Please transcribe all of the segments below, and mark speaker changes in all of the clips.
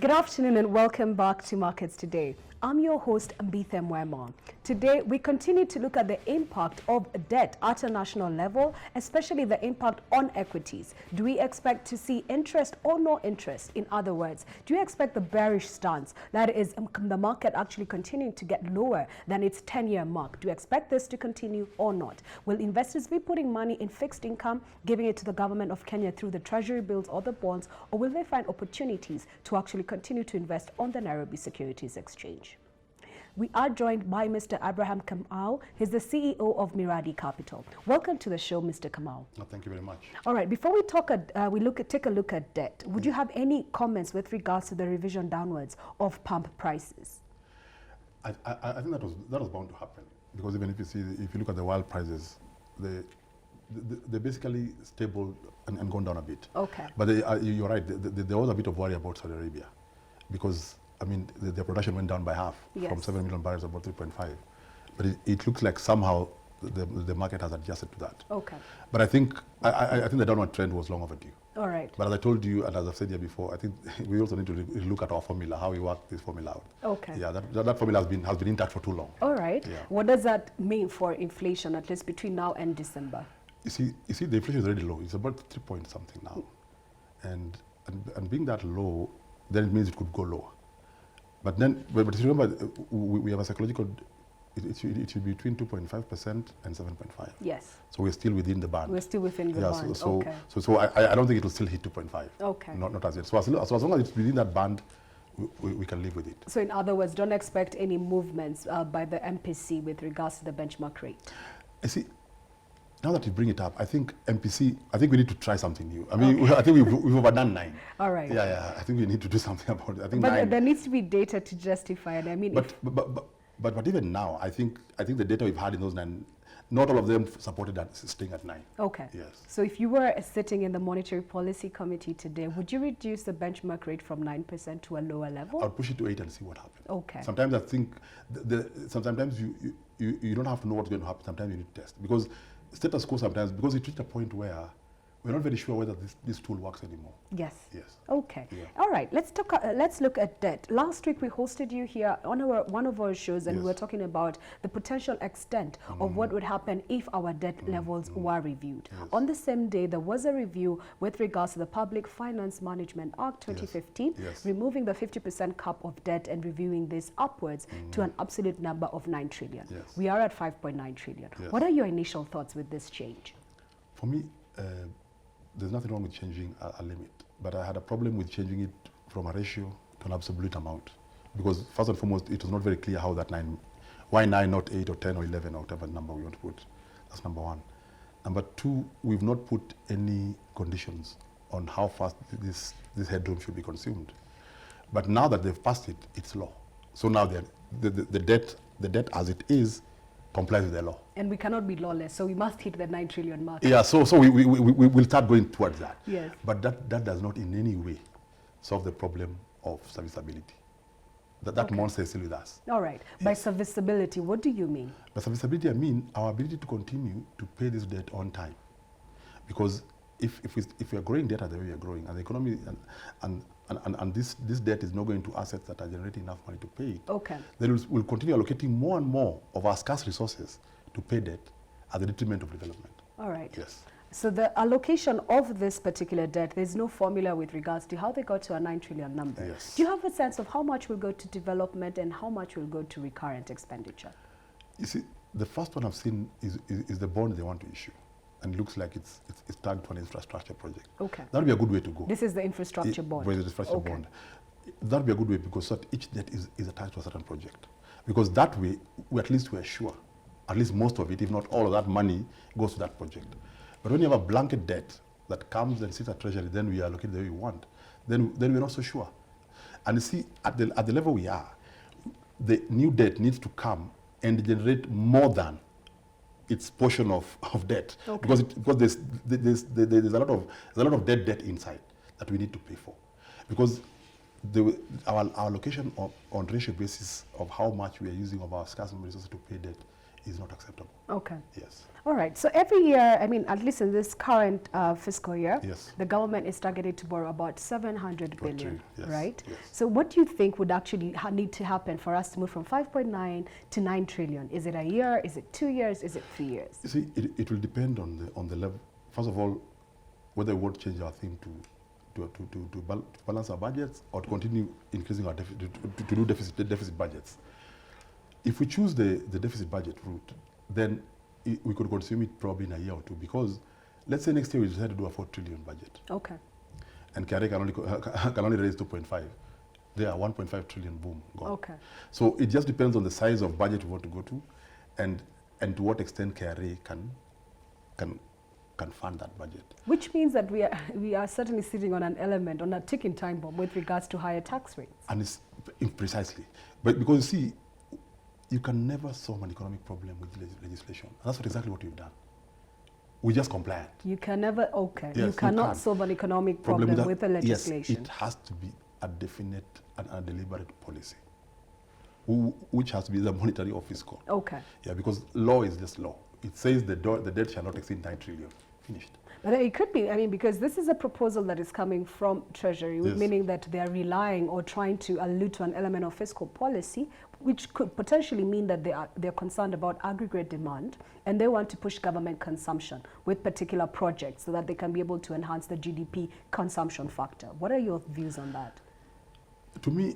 Speaker 1: Good afternoon and welcome back to Markets Today. I'm your host, Mbithe Mwema. Today, we continue to look at the impact of debt at a national level, especially the impact on equities. Do we expect to see interest or no interest? In other words, do you expect the bearish stance, that is the market actually continuing to get lower than its 10-year mark? Do you expect this to continue or not? Will investors be putting money in fixed income, giving it to the government of Kenya through the treasury bills or the bonds, or will they find opportunities to actually continue to invest on the Nairobi Securities Exchange? We are joined by Mr. Abraham Kamau. He's the CEO of Miradi Capital. Welcome to the show, Mr. Kamau.
Speaker 2: No, thank you very much.
Speaker 1: All right, before we talk, take a look at debt. Would you have any comments with regards to the revision downwards of pump prices?
Speaker 2: I think that was bound to happen, because even if you look at the world prices, they're basically stable and gone down a bit.
Speaker 1: Okay.
Speaker 2: But you're right. There was a bit of worry about Saudi Arabia, because I mean, the production went down by half,
Speaker 1: yes,
Speaker 2: from 7 million barrels to about 3.5. But it looks like somehow the market has adjusted to that.
Speaker 1: Okay.
Speaker 2: But I think the downward trend was long overdue.
Speaker 1: All right.
Speaker 2: But as I told you, and as I've said here before, I think we also need to look at our formula, how we work this formula out.
Speaker 1: Okay.
Speaker 2: Yeah, that formula has been intact for too long.
Speaker 1: All right.
Speaker 2: Yeah.
Speaker 1: What does that mean for inflation, at least between now and December?
Speaker 2: You see, the inflation is already low. It's about 3 point something now, and being that low, then it means it could go lower. But then, but if you remember, we have a psychological, it should be between 2.5% and 7.5.
Speaker 1: Yes.
Speaker 2: So we're still within the band.
Speaker 1: We're still within the band. Okay.
Speaker 2: So I don't think it will still hit 2.5.
Speaker 1: Okay.
Speaker 2: Not as yet. So as long as it's within that band, we can live with it.
Speaker 1: So in other words, don't expect any movements by the MPC with regards to the benchmark rate.
Speaker 2: I see. Now that you bring it up, I think MPC, we need to try something new. I mean, okay. I think we've overdone 9. All right. Yeah. I think we need to do something about it. I think
Speaker 1: but
Speaker 2: 9,
Speaker 1: there needs to be data to justify it. I mean,
Speaker 2: but even now, I think the data we've had in those 9, not all of them supported that staying at 9.
Speaker 1: Okay.
Speaker 2: Yes.
Speaker 1: So if you were sitting in the Monetary Policy Committee today, would you reduce the benchmark rate from 9% to a lower level?
Speaker 2: I'll push it to 8 and see what happens.
Speaker 1: Okay.
Speaker 2: Sometimes I think sometimes you don't have to know what's going to happen. Sometimes you need to test, because status quo sometimes, because it reached a point where we're not very sure whether this tool works anymore.
Speaker 1: Yes.
Speaker 2: Yes.
Speaker 1: Okay.
Speaker 2: Yeah.
Speaker 1: All right. Let's look at debt. Last week we hosted you here on one of our shows, and
Speaker 2: yes,
Speaker 1: we were talking about the potential extent of what would happen if our debt levels were reviewed.
Speaker 2: Yes.
Speaker 1: On the same day, there was a review with regards to the Public Finance Management Act 2015,
Speaker 2: yes,
Speaker 1: removing the 50% cap of debt and reviewing this upwards to an absolute number of 9 trillion.
Speaker 2: Yes.
Speaker 1: We are at 5.9 trillion.
Speaker 2: Yes.
Speaker 1: What are your initial thoughts with this change?
Speaker 2: For me, there's nothing wrong with changing a limit, but I had a problem with changing it from a ratio to an absolute amount, because first and foremost, it was not very clear how that 9, why 9, not 8 or 10 or 11 or whatever number we want to put. That's number 1. Number 2, we've not put any conditions on how fast this headroom should be consumed. But now that they've passed it, it's law. So now the debt as it is complies with the law.
Speaker 1: And we cannot be lawless, so we must hit the 9 trillion mark.
Speaker 2: Yeah, so we will start going towards that.
Speaker 1: Yes.
Speaker 2: But that does not in any way solve the problem of serviceability. That monster is still with us.
Speaker 1: All right. Yes. By serviceability, what do you mean? By
Speaker 2: serviceability, I mean our ability to continue to pay this debt on time. Because if we are growing debt the way we are growing, and the economy and this debt is not going to assets that are generating enough money to pay it,
Speaker 1: okay,
Speaker 2: then we'll continue allocating more and more of our scarce resources to pay debt at the detriment of development.
Speaker 1: All right.
Speaker 2: Yes.
Speaker 1: So the allocation of this particular debt, there's no formula with regards to how they got to a 9 trillion number.
Speaker 2: Yes.
Speaker 1: Do you have a sense of how much will go to development and how much will go to recurrent expenditure?
Speaker 2: You see, the first one I've seen is the bond they want to issue. And it looks like it's tagged to an infrastructure project.
Speaker 1: Okay.
Speaker 2: That would be a good way to go.
Speaker 1: This is the infrastructure bond?
Speaker 2: The infrastructure bond. That would be a good way, because each debt is attached to a certain project. Because that way, at least we're sure, at least most of it, if not all of that money, goes to that project. But when you have a blanket debt that comes and sits at Treasury, then we allocate the way we want, then we're not so sure. And you see, at the level we are, the new debt needs to come and generate more than its portion of debt, because there's a lot of debt inside that we need to pay for, because our allocation on ratio basis of how much we are using of our scarce resources to pay debt is not acceptable.
Speaker 1: Okay.
Speaker 2: Yes.
Speaker 1: All right. So every year, I mean, at least in this current fiscal year,
Speaker 2: Yes.
Speaker 1: the government is targeted to borrow about 700 billion,
Speaker 2: Yes.
Speaker 1: right?
Speaker 2: Yes.
Speaker 1: So what do you think would actually need to happen for us to move from 5.9 to 9 trillion? Is it a year? Is it 2 years? Is it 3 years?
Speaker 2: You see, it will depend on the level. First of all, whether we want to change our thing to balance our budgets or to continue increasing our deficit, to do deficit budgets. If we choose the deficit budget route, then we could consume it probably in a year or two, because let's say next year we decide to do a 4 trillion budget.
Speaker 1: Okay.
Speaker 2: And KRA can only raise 2.5. There are 1.5 trillion, boom, gone.
Speaker 1: Okay.
Speaker 2: So it just depends on the size of budget we want to go to, and to what extent KRA can fund that budget.
Speaker 1: Which means that we are certainly sitting on an element, on a ticking time bomb with regards to higher tax rates.
Speaker 2: And it's precisely. But because you see, you can never solve an economic problem with legislation. And that's exactly what we've done. We just compliant.
Speaker 1: You can never, okay.
Speaker 2: Yes,
Speaker 1: you cannot
Speaker 2: can.
Speaker 1: solve an economic problem with the legislation.
Speaker 2: Yes, it has to be a definite and a deliberate policy, which has to be the monetary or fiscal.
Speaker 1: Okay.
Speaker 2: Yeah, because law is just law. It says the debt shall not exceed 9 trillion. Finished.
Speaker 1: But it could be, I mean, because this is a proposal that is coming from Treasury,
Speaker 2: Yes.
Speaker 1: meaning that they are relying or trying to allude to an element of fiscal policy, which could potentially mean that they're concerned about aggregate demand, and they want to push government consumption with particular projects so that they can be able to enhance the GDP consumption factor. What are your views on that?
Speaker 2: To me,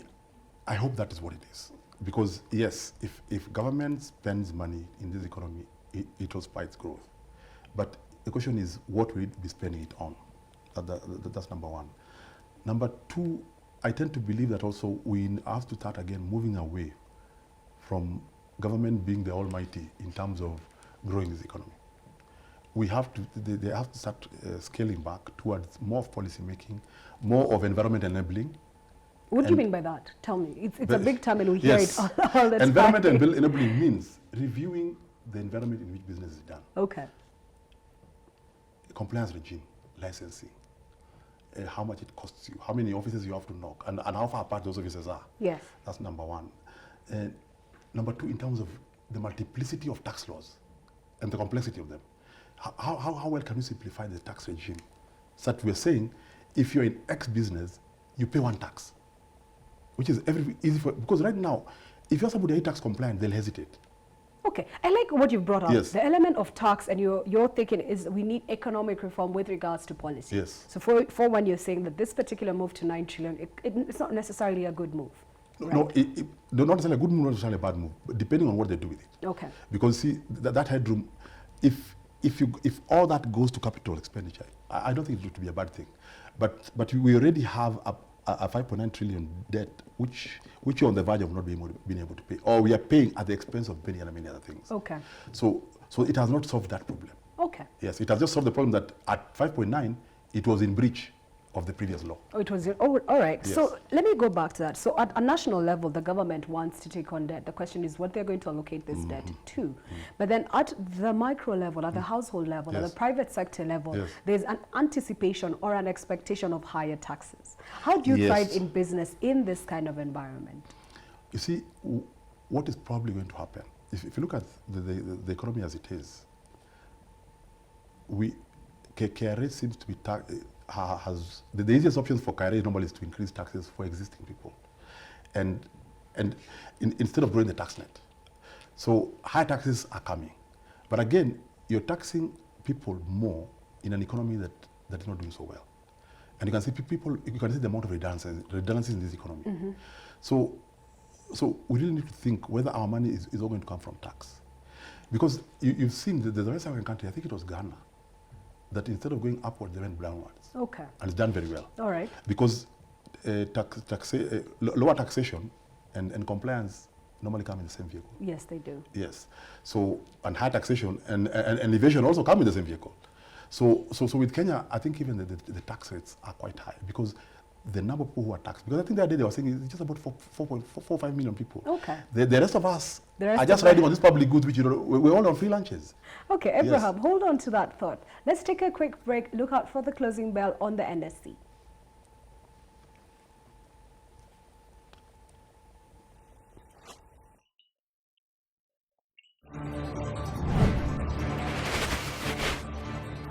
Speaker 2: I hope that is what it is. Because yes, if government spends money in this economy, it will spike its growth. But the question is, what will it be spending it on? That's number one. Number two, I tend to believe that also we have to start again moving away from government being the almighty in terms of growing this economy. We have to, they have to start scaling back towards more of policy making, more of environment enabling.
Speaker 1: What do you mean by that? Tell me. It's a big term and we hear
Speaker 2: yes,
Speaker 1: it all the time.
Speaker 2: Environment enabling means reviewing the environment in which business is done.
Speaker 1: Okay.
Speaker 2: Compliance regime, licensing, how much it costs you, how many offices you have to knock, and how far apart those offices are.
Speaker 1: Yes.
Speaker 2: That's number one. Number two, in terms of the multiplicity of tax laws and the complexity of them, how well can we simplify the tax regime? So that we're saying, if you're in X business, you pay one tax, which is easy for, because right now, if you're somebody who tax compliant, they'll hesitate.
Speaker 1: Okay, I like what you've brought up.
Speaker 2: Yes.
Speaker 1: The element of tax, and your thinking is we need economic reform with regards to policy.
Speaker 2: Yes.
Speaker 1: So for one, you're saying that this particular move to 9 trillion, it's not necessarily a good move.
Speaker 2: No,
Speaker 1: right?
Speaker 2: no, not necessarily a good move, not necessarily a bad move, but depending on what they do with it.
Speaker 1: Okay.
Speaker 2: Because see, that headroom, if all that goes to capital expenditure, I don't think it would be a bad thing. But we already have a 5.9 trillion debt, which you're on the verge of not being able to pay, or we are paying at the expense of many other things.
Speaker 1: Okay.
Speaker 2: So it has not solved that problem.
Speaker 1: Okay.
Speaker 2: Yes, it has just solved the problem that at 5.9, it was in breach of the previous law.
Speaker 1: Oh, it was, all right.
Speaker 2: Yes.
Speaker 1: So let me go back to that. So at a national level, the government wants to take on debt. The question is what they're going to allocate this debt to. But then at the micro level, at the household level, at
Speaker 2: Yes.
Speaker 1: the private sector level,
Speaker 2: Yes.
Speaker 1: there's an anticipation or an expectation of higher taxes. How do you
Speaker 2: Yes.
Speaker 1: thrive in business in this kind of environment?
Speaker 2: You see, what is probably going to happen, if you look at the economy as it is, KRA seems to be, the easiest option for KRA normally is to increase taxes for existing people, and instead of growing the tax net. So high taxes are coming. But again, you're taxing people more in an economy that is not doing so well. And you can see the amount of redundancies in this economy. So we really need to think whether our money is all going to come from tax. Because you've seen the rest of our country, I think it was Ghana, that instead of going upward, they went downwards.
Speaker 1: Okay.
Speaker 2: And it's done very well.
Speaker 1: All right.
Speaker 2: Because lower taxation and compliance normally come in the same vehicle.
Speaker 1: Yes, they do.
Speaker 2: Yes. So, and high taxation and evasion also come in the same vehicle. So with Kenya, I think even the tax rates are quite high because the number of people who are taxed, because I think the other day they were saying it's just about 4.5 million people.
Speaker 1: Okay.
Speaker 2: The rest of us are just riding on this public goods, which we're all on free lunches.
Speaker 1: Okay, Abraham, hold on to that thought. Let's take a quick break. Look out for the closing bell on the NSC.